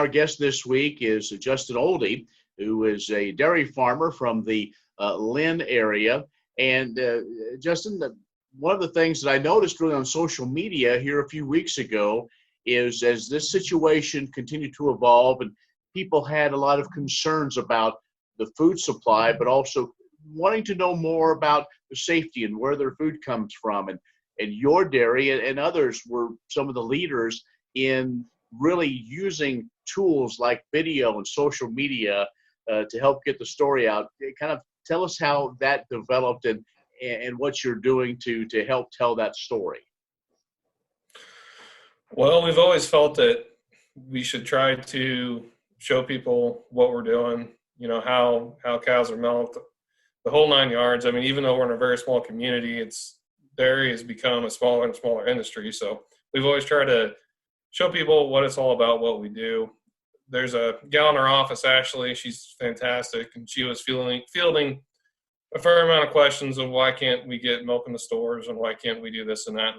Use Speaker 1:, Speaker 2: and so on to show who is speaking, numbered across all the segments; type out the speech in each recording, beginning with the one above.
Speaker 1: our guest this week is Justin Ohlde, who is a dairy farmer from the Lynn area. And Justin, one of the things that I noticed really on social media here a few weeks ago is as this situation continued to evolve and people had a lot of concerns about the food supply, but also wanting to know more about the safety and where their food comes from. And your dairy and others were some of the leaders in really using tools like video and social media to help get the story out. Kind of tell us how that developed and what you're doing to help tell that story.
Speaker 2: Well, we've always felt that we should try to show people what we're doing, you know, how cows are milked, the whole 9 yards. I mean, even though we're in a very small community, dairy has become a smaller and smaller industry. So we've always tried to show people what it's all about, what we do. There's a gal in our office, Ashley. She's fantastic, and she was fielding a fair amount of questions of why can't we get milk in the stores and why can't we do this and that.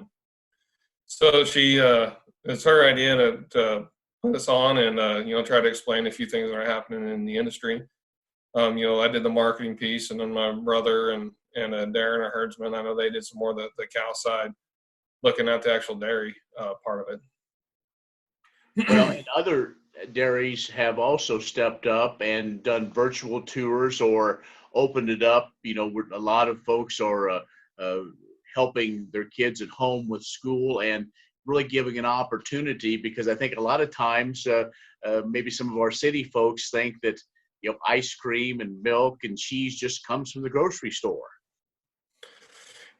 Speaker 2: So it's her idea to put us on and try to explain a few things that are happening in the industry. I did the marketing piece, and then my brother and Darren, our herdsman, I know they did some more of the cow side, looking at the actual dairy part of it.
Speaker 1: Well, and other dairies have also stepped up and done virtual tours or opened it up. You know, where a lot of folks are helping their kids at home with school and really giving an opportunity, because I think a lot of times maybe some of our city folks think that, you know, ice cream and milk and cheese just comes from the grocery store.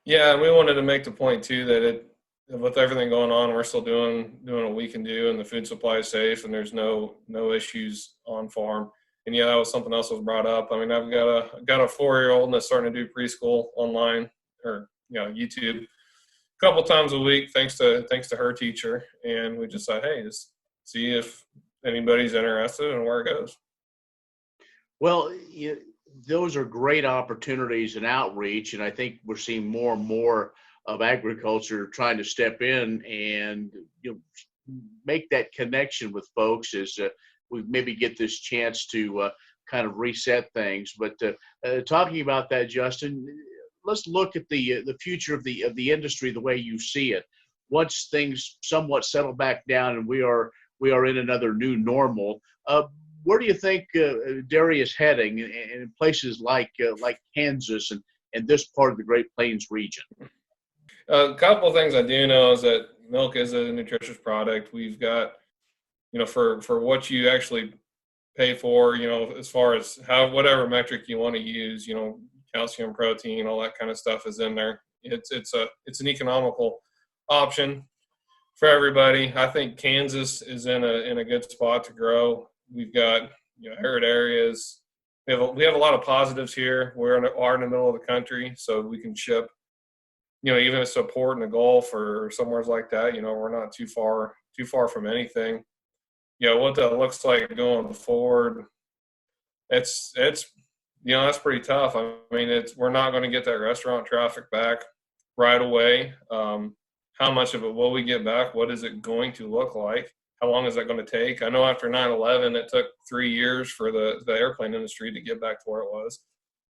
Speaker 2: Yeah, and we wanted to make the point too that with everything going on, we're still doing what we can do, and the food supply is safe, and there's no issues on farm. And yeah, that was something else that was brought up. I mean, I've got a 4-year-old that's starting to do preschool online or YouTube a couple times a week, thanks to her teacher. And we just said, hey, just see if anybody's interested and where it goes.
Speaker 1: Well, those are great opportunities and outreach, and I think we're seeing more and more of agriculture trying to step in and make that connection with folks as we maybe get this chance to kind of reset things. But talking about that, Justin, let's look at the future of the industry the way you see it. Once things somewhat settle back down and we are in another new normal, where do you think dairy is heading in places like Kansas and this part of the Great Plains region?
Speaker 2: A couple of things I do know is that milk is a nutritious product. We've got, for what you actually pay for, as far as whatever metric you want to use, calcium, protein, all that kind of stuff is in there. It's an economical option for everybody. I think Kansas is in a good spot to grow. We've got arid areas. We have a lot of positives here. We're in the middle of the country, so we can ship. Even a support in the Gulf or somewhere like that. We're not too far from anything. What that looks like going forward, it's that's pretty tough. I mean, we're not going to get that restaurant traffic back right away. How much of it will we get back? What is it going to look like? How long is that going to take? I know after 9/11, it took 3 years for the airplane industry to get back to where it was.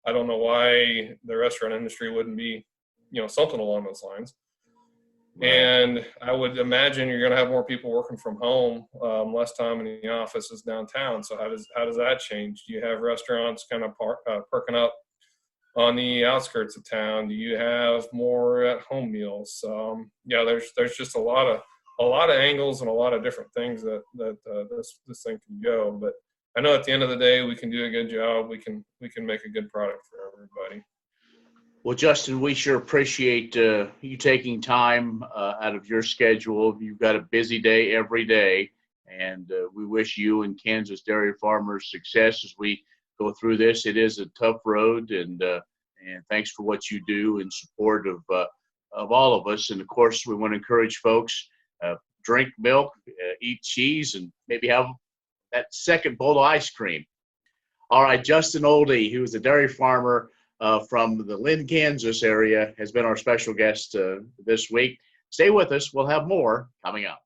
Speaker 2: I don't know why the restaurant industry wouldn't be, something along those lines. Right. And I would imagine you're going to have more people working from home, less time in the offices downtown. So how does that change? Do you have restaurants kind of perking up on the outskirts of town? Do you have more at home meals? There's just a lot of angles and a lot of different things that this thing can go. But I know at the end of the day, we can do a good job. We can make a good product for everybody.
Speaker 1: Well, Justin, we sure appreciate you taking time out of your schedule. You've got a busy day every day, and we wish you and Kansas dairy farmers success as we go through this. It is a tough road, and thanks for what you do in support of all of us. And of course, we want to encourage folks drink milk, eat cheese, and maybe have that second bowl of ice cream. All right, Justin Ohlde, who is a dairy farmer from the Lynn, Kansas area, has been our special guest this week. Stay with us. We'll have more coming up.